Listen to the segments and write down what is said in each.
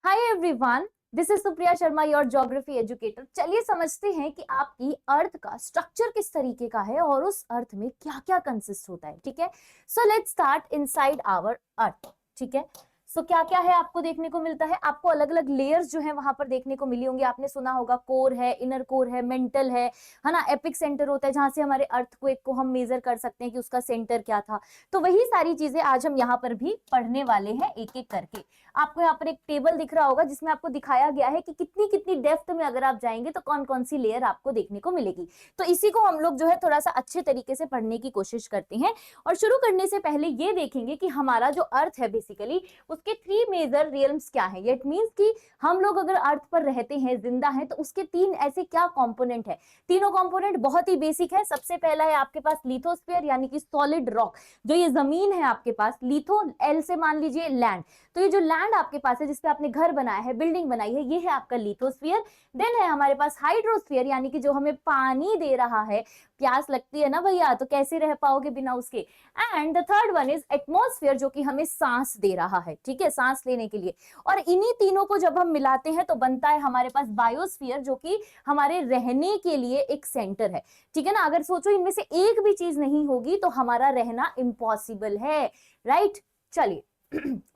Hi everyone, this is Supriya Sharma, your geography educator. चलिए समझते हैं कि आपकी अर्थ का स्ट्रक्चर किस तरीके का है और उस अर्थ में क्या क्या कंसिस्ट होता है। ठीक है, so let's start inside our earth. ठीक है, सो क्या क्या है आपको देखने को मिलता है। आपको अलग अलग लेयर्स जो है वहां पर देखने को मिली होंगी। आपने सुना होगा कोर है, इनर कोर है, मेंटल है ना। एपिक सेंटर होता है जहां से हमारे अर्थक्वेक को हम मेजर कर सकते हैं कि उसका सेंटर क्या था। तो वही सारी चीजें आज हम यहाँ पर भी पढ़ने वाले हैं एक एक करके। आपको यहाँ पर एक टेबल दिख रहा होगा जिसमें आपको दिखाया गया है कि कितनी कितनी डेप्थ में अगर आप जाएंगे तो कौन कौन सी लेयर आपको देखने को मिलेगी। तो इसी को हम लोग जो है थोड़ा सा अच्छे तरीके से पढ़ने की कोशिश करते हैं। और शुरू करने से पहले ये देखेंगे कि हमारा जो अर्थ है बेसिकली उसके 3 मेजर रियल्म्स क्या है। इट मींस कि हम लोग अगर अर्थ पर रहते हैं, जिंदा हैं, तो उसके 3 ऐसे क्या कंपोनेंट है। तीनों कंपोनेंट बहुत ही बेसिक है। सबसे पहला है आपके पास लिथोस्फीयर यानी कि सॉलिड रॉक, जो ये जमीन है आपके पास। लिथो एल से मान लीजिए लैंड, तो ये जो लैंड आपके पास है जिसपे आपने घर बनाया है, बिल्डिंग बनाई है, ये है आपका लिथोस्फीयर। देन है हमारे पास हाइड्रोस्फीयर यानी कि जो हमें पानी दे रहा है। प्यास लगती है ना भैया, तो कैसे रह पाओगे बिना उसके। And the third one is atmosphere, जो कि हमें सांस दे रहा है। ठीक है, सांस लेने के लिए। और इन्हीं तीनों को जब हम मिलाते हैं तो बनता है हमारे पास बायोस्फीयर, जो कि हमारे रहने के लिए एक सेंटर है। ठीक है ना, अगर सोचो इनमें से एक भी चीज नहीं होगी तो हमारा रहना इम्पॉसिबल है। राइट, चलिए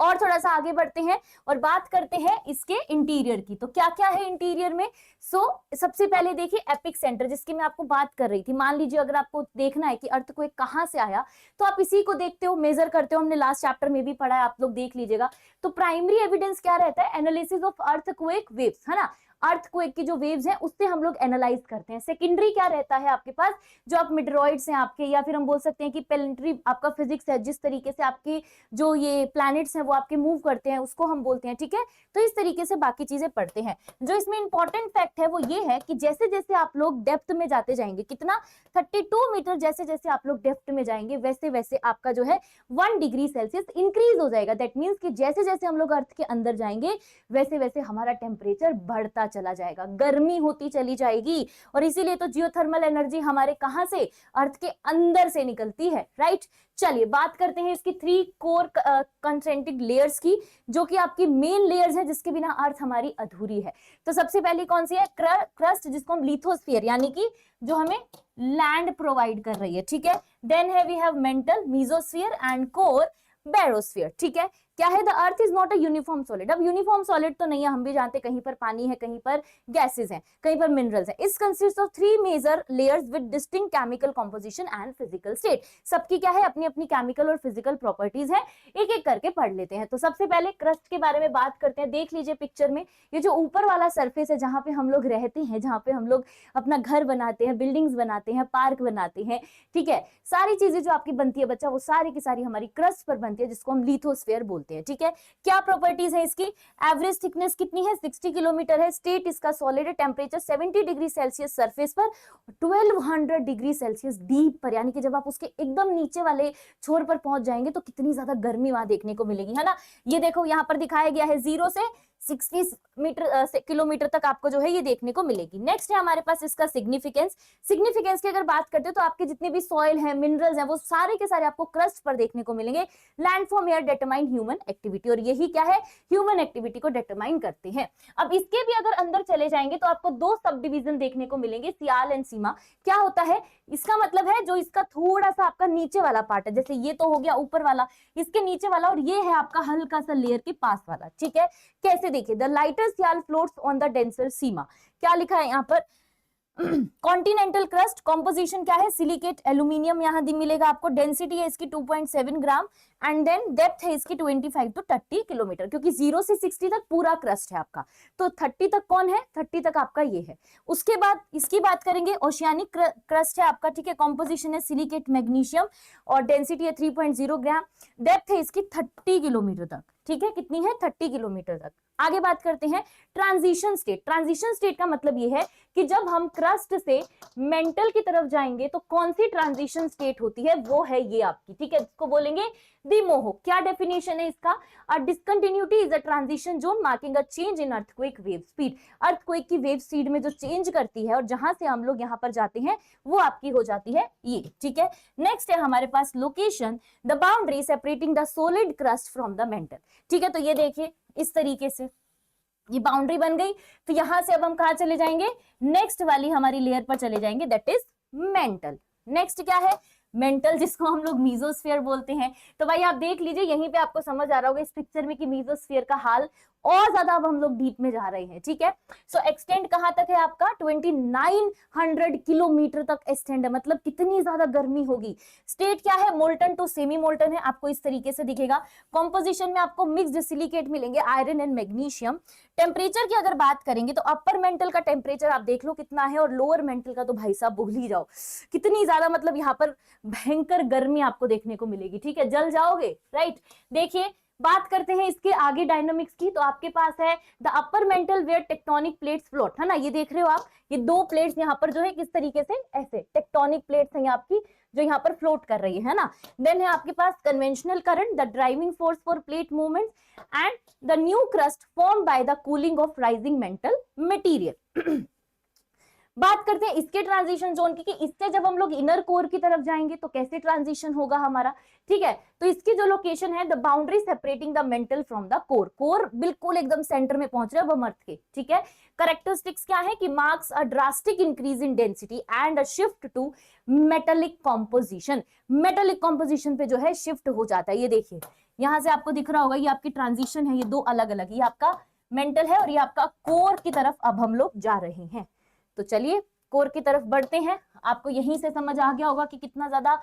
और थोड़ा सा आगे बढ़ते हैं और बात करते हैं इसके इंटीरियर की। तो क्या क्या है इंटीरियर में। सबसे पहले देखिए एपिक सेंटर, जिसकी मैं आपको बात कर रही थी। मान लीजिए अगर आपको देखना है कि अर्थ को कहां से आया, तो आप इसी को देखते हो, मेजर करते हो। हमने लास्ट चैप्टर में भी पढ़ा है, आप लोग देख लीजिएगा। तो प्राइमरी एविडेंस क्या रहता है, एनालिसिस ऑफ अर्थक्वेक वेव्स, है ना। अर्थक्वेक की जो वेव्स हैं उससे हम लोग एनालाइज करते हैं। सेकेंडरी क्या रहता है आपके पास, जो आप मिडरॉइड्स हैं आपके, या फिर हम बोल सकते हैं कि प्लेनेटरी आपका फिजिक्स है, जिस तरीके से आपकी जो ये प्लैनेट्स हैं वो आपके मूव करते हैं, उसको हम बोलते हैं। ठीक है, तो इस तरीके से बाकी चीजें पढ़ते हैं। जो इसमें इंपॉर्टेंट फैक्ट है वो ये है कि जैसे जैसे आप लोग डेप्थ में जाते जाएंगे, कितना 32 मीटर, जैसे जैसे आप लोग डेप्थ में जाएंगे वैसे वैसे आपका जो है 1 डिग्री सेल्सियस इंक्रीज हो जाएगा। दैट मीन्स कि जैसे जैसे हम लोग अर्थ के अंदर जाएंगे वैसे वैसे हमारा टेम्परेचर बढ़ता चला जाएगा, गर्मी होती चली जाएगी। और इसीलिए तो जियोथर्मल एनर्जी हमारे कहां से, अर्थ के अंदर से निकलती है। राइट, चलिए बात करते हैं इसकी 3 कोर कंसेंट्रिक लेयर्स की, जो कि आपकी मेन लेयर्स है, जिसके बिना अर्थ हमारी अधूरी है। तो सबसे पहली कौन सी है, क्रस्ट, जिसको हम लिथोस्फीयर यानी कि जो हमें लैंड प्रोवाइड कर रही है। ठीक है, देन है we have mantle, mesosphere and core, barysphere. ठीक है, क्या है, the earth is not a uniform solid. अब यूनिफॉर्म सॉलिड तो नहीं है, हम भी जानते हैं, कहीं पर पानी है, कहीं पर गैसेस हैं, कहीं पर मिनरल्स हैं। इस consist of 3 major layers with distinct chemical composition and physical state. सबकी क्या है, अपनी अपनी केमिकल और फिजिकल प्रॉपर्टीज है। एक एक करके पढ़ लेते हैं। तो सबसे पहले क्रस्ट के बारे में बात करते हैं। देख लीजिए पिक्चर में, ये जो ऊपर वाला सरफेस है जहां पे हम लोग रहते हैं, जहां पे हम लोग अपना घर बनाते हैं, बिल्डिंग्स बनाते हैं, पार्क बनाते हैं। ठीक है, सारी चीजें जो आपकी बनती है बच्चा, वो सारी की सारी हमारी क्रस्ट पर बनती है, जिसको हम लिथोस्फीयर बोलते हैं। ठीक है, क्या प्रॉपर्टीज है इसकी, एवरेज थिकनेस कितनी है, 60 किलोमीटर है। स्टेट इसका सॉलिड है। टेम्परेचर 70 डिग्री सेल्सियस सरफेस पर, 1200 डिग्री सेल्सियस डीप पर, यानी कि जब आप उसके एकदम नीचे वाले छोर पर पहुंच जाएंगे तो कितनी ज्यादा गर्मी वहां देखने को मिलेगी, है ना। ये देखो यहाँ पर दिखाया गया है 0 से 60 किलोमीटर तक आपको जो है ये देखने को मिलेगी। नेक्स्ट है हमारे पास इसका सिग्निफिकेंस। सिग्निफिकेंस की अगर बात करते हो तो आपके जितने भी सॉइल है, मिनरल्स हैं, वो सारे के सारे आपको क्रस्ट पर देखने को मिलेंगे। Landform air determine human activity, और यही क्या है, ह्यूमन एक्टिविटी को डिटरमाइन करते हैं। अब इसके भी अगर अंदर चले जाएंगे तो आपको 2 सब डिवीजन देखने को मिलेंगे, सियाल एंड सीमा। क्या होता है, इसका मतलब है जो इसका थोड़ा सा आपका नीचे वाला पार्ट है, जैसे ये तो हो गया ऊपर वाला, इसके नीचे वाला, और ये है आपका हल्का सा लेयर के पास वाला। ठीक है, कैसे देखिए, the lighter sial floats on the denser sima. क्या लिखा है यहाँ पर, कॉन्टिनेंटल क्रस्ट, कॉम्पोजिशन क्या है, सिलिकेट एल्यूमिनियम यहाँ मिलेगा आपको। डेंसिटी है इसकी 2.7 ग्राम एंड देन डेप्थ है इसकी 25 to 30 किलोमीटर, क्योंकि 0 से 60 तक पूरा क्रस्ट है आपका। तो 30 तक कौन है, 30 तक आपका ये है। उसके बाद इसकी बात करेंगे, ओशियानिक क्रस्ट है आपका। ठीक है, कॉम्पोजिशन है सिलिकेट मैग्नीशियम और डेंसिटी है 3.0 ग्राम। डेप्थ है इसकी 30 किलोमीटर तक। ठीक है, कितनी है, 30 किलोमीटर तक। आगे बात करते हैं ट्रांजिशन स्टेट। ट्रांजिशन स्टेट का मतलब ये है कि जब हम क्रस्ट से मेंटल की तरफ जाएंगे तो कौन सी ट्रांजिशन स्टेट होती है, वो है ये आपकी। ठीक है, इसको बोलेंगे दिमोह। क्या डेफिनेशन है इसका, अ discontinuity is a transition zone marking a change in earthquake wave speed. Earthquake की वेव स्पीड में जो चेंज करती है और जहां से हम लोग यहाँ पर जाते हैं वो आपकी हो जाती है ये। ठीक है, नेक्स्ट है हमारे पास location, the boundary separating the solid crust from the mantle. ठीक है, तो ये देखिए इस तरीके से ये बाउंड्री बन गई। तो यहां से अब हम कहा चले जाएंगे, नेक्स्ट वाली हमारी लेयर पर चले जाएंगे, दैट इज मेंटल। नेक्स्ट क्या है, मेंटल, जिसको हम लोग मीजोस्फीयर बोलते हैं। तो भाई आप देख लीजिए, यहीं पे आपको समझ आ रहा होगा इस पिक्चर में कि मीजोस्फीयर का हाल और ज्यादा अब हम लोग डीप में जा रहे हैं, ठीक है। सो एक्सटेंड कहां तक है आपका, 2900 किलोमीटर तक एक्सटेंड है, मतलब कितनी ज्यादा गर्मी होगी। स्टेट क्या है, मोल्टन टू सेमी मोल्टन है, आपको इस तरीके से दिखेगा। कॉम्पोजिशन में आपको मिक्स्ड सिलिकेट मिलेंगे, आयरन एंड मैग्नीशियम। टेम्परेचर की अगर बात करेंगे तो अपर मेंटल का टेम्परेचर आप देख लो कितना है, और लोअर मेंटल का तो भाई साहब भूल ही जाओ, कितनी ज्यादा, मतलब यहाँ पर भयंकर गर्मी आपको देखने को मिलेगी, ठीक है, जल जाओगे, राइट। देखिए बात करते हैं इसके आगे डायनामिक्स की, तो आपके पास है the upper mantle where tectonic plates float, है ना, ये देख रहे हो आप, ये दो प्लेट्स यहाँ पर जो है किस तरीके से, ऐसे टेक्टोनिक प्लेट्स हैं आपकी जो यहाँ पर फ्लोट कर रही है ना। देन है आपके पास conventional current, the driving force for plate movement, and the new crust form by the cooling of rising mantle material. बात करते हैं इसके ट्रांजिशन जोन की, कि इससे जब हम लोग इनर कोर की तरफ जाएंगे तो कैसे ट्रांजिशन होगा हमारा, ठीक है। तो इसकी जो लोकेशन है, the boundary separating the mental from the core, core बिल्कुल एकदम सेंटर में पहुंच रहा है वो अर्थ के, ठीक है। करेक्टरिस्टिक्स क्या है कि marks a drastic increase in density and a shift to metallic composition, metallic composition पे जो है शिफ्ट हो जाता है। ये देखिए यहां से आपको दिख रहा होगा, ये आपकी ट्रांजिशन है, ये दो अलग अलग, ये आपका मेंटल है और ये आपका कोर की तरफ अब हम लोग जा रहे हैं। तो चलिए कोर की तरफ बढ़ते हैं। आपको यहीं से समझ आ गया होगा कि कितना ज्यादा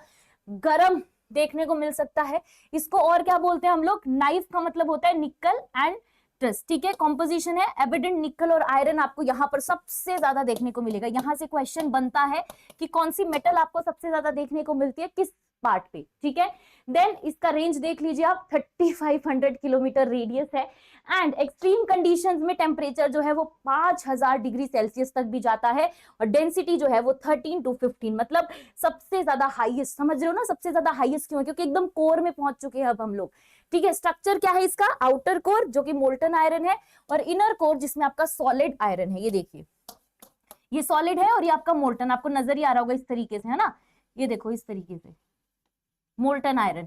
गर्म देखने को मिल सकता है। इसको और क्या बोलते हैं हम लोग, नाइफ का मतलब होता है निकल एंड ट्रस, ठीक है। कॉम्पोजिशन है एविडेंट निकल और आयरन आपको यहाँ पर सबसे ज्यादा देखने को मिलेगा। यहां से क्वेश्चन बनता है कि कौन सी मेटल आपको सबसे ज्यादा देखने को मिलती है, किस पार्ट पे, ठीक है। देन इसका रेंज देख लीजिए आप, 3500 किलोमीटर रेडियस है, एंड एक्सट्रीम कंडीशंस में टेम्परेचर जो है वो 5000 डिग्री सेल्सियस तक भी जाता है, और डेंसिटी जो है वो 13 to 15, मतलब सबसे ज्यादा हाईएस्ट, समझ रहे हो ना, सबसे ज्यादा हाईएस्ट क्यों है, क्योंकि एकदम कोर में पहुंच चुके हैं अब हम लोग, ठीक है। स्ट्रक्चर क्या है इसका, आउटर कोर जो कि मोल्टन आयरन है, और इनर कोर जिसमें आपका सॉलिड आयरन है। ये देखिए ये सॉलिड है और ये आपका मोल्टन, आपको नजर ही आ रहा होगा इस तरीके से, है ना, ये देखो इस तरीके से मोल्टन आयरन,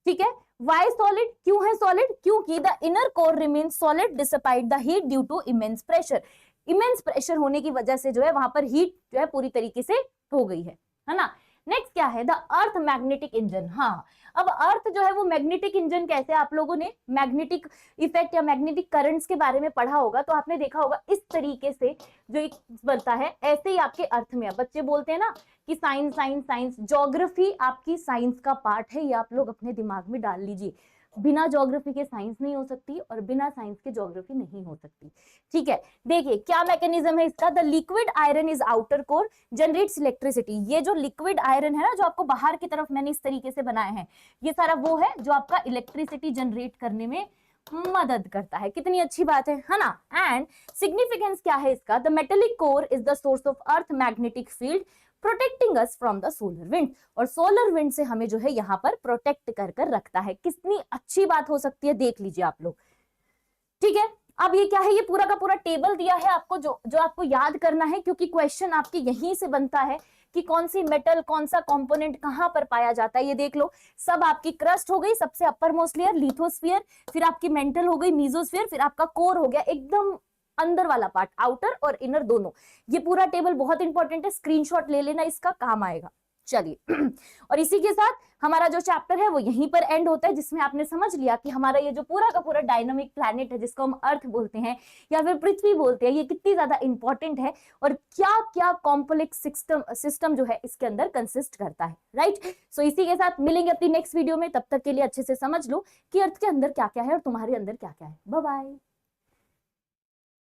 ठीक है। वाई सॉलिड, क्यों है सॉलिड, क्योंकि the inner core remain solid despite the heat due to immense pressure, immense pressure होने की वजह से जो है वहां पर हीट जो है पूरी तरीके से हो गई है ना। नेक्स्ट क्या है, द अर्थ मैग्नेटिक इंजन। हाँ, अब अर्थ जो है वो मैग्नेटिक इंजन कैसे, आप लोगों ने मैग्नेटिक इफेक्ट या मैग्नेटिक करंट्स के बारे में पढ़ा होगा, तो आपने देखा होगा इस तरीके से जो एक बनता है, ऐसे ही आपके अर्थ में। बच्चे बोलते हैं ना कि साइंस साइंस साइंस, ज्योग्राफी आपकी साइंस का पार्ट है, ये आप लोग अपने दिमाग में डाल लीजिए। बिना ज्योग्राफी के साइंस नहीं हो सकती और बिना साइंस के ज्योग्राफी नहीं हो सकती, ठीक है। देखिए क्या मैकेनिज्म है इसका, the liquid iron is outer core generates electricity. ये जो लिक्विड आयरन है ना, जो आपको बाहर की तरफ मैंने इस तरीके से बनाया है, ये सारा वो है जो आपका इलेक्ट्रिसिटी जनरेट करने में मदद करता है। कितनी अच्छी बात है ना। एंड सिग्निफिकेंस क्या है इसका, the metallic core is the source of earth magnetic field protecting us from the solar wind, और सोलर विंड से हमें जो है यहाँ पर प्रोटेक्ट कर रखता है। कितनी अच्छी बात हो सकती है, देख लीजिए आप लोग, ठीक है। अब ये क्या है, ये पूरा का पूरा टेबल दिया है आपको, जो आपको याद करना है, क्योंकि क्वेश्चन आपके यहीं से बनता है कि कौन सी मेटल, कौन सा कंपोनेंट कहां पर पाया जाता है। ये देख लो, सब आपकी क्रस्ट हो गई, सबसे अपर मोस्ट लेयर लिथोस्फीयर, फिर आपकी मेंटल हो गई मीजोस्फीयर, फिर आपका कोर हो गया एकदम अंदर वाला पार्ट, आउटर और इनर दोनों। ये पूरा टेबल बहुत इंपॉर्टेंट है, स्क्रीनशॉट ले लेना, इसका काम आएगा। चलिए और इसी के साथ हमारा जो चैप्टर है वो यहीं पर एंड होता है, जिसमें आपने समझ लिया कि हमारा ये जो पूरा का पूरा डायनामिक प्लैनेट है, जिसको हम अर्थ बोलते हैं या फिर पृथ्वी बोलते हैं, ये कितनी ज्यादा इंपॉर्टेंट है और क्या क्या कॉम्प्लेक्स सिस्टम जो है इसके अंदर कंसिस्ट करता है, राइट। सो इसी के साथ मिलेंगे अपनी नेक्स्ट वीडियो में, तब तक के लिए अच्छे से समझ लो कि अर्थ के अंदर क्या क्या है और तुम्हारे अंदर क्या क्या है। Bye bye.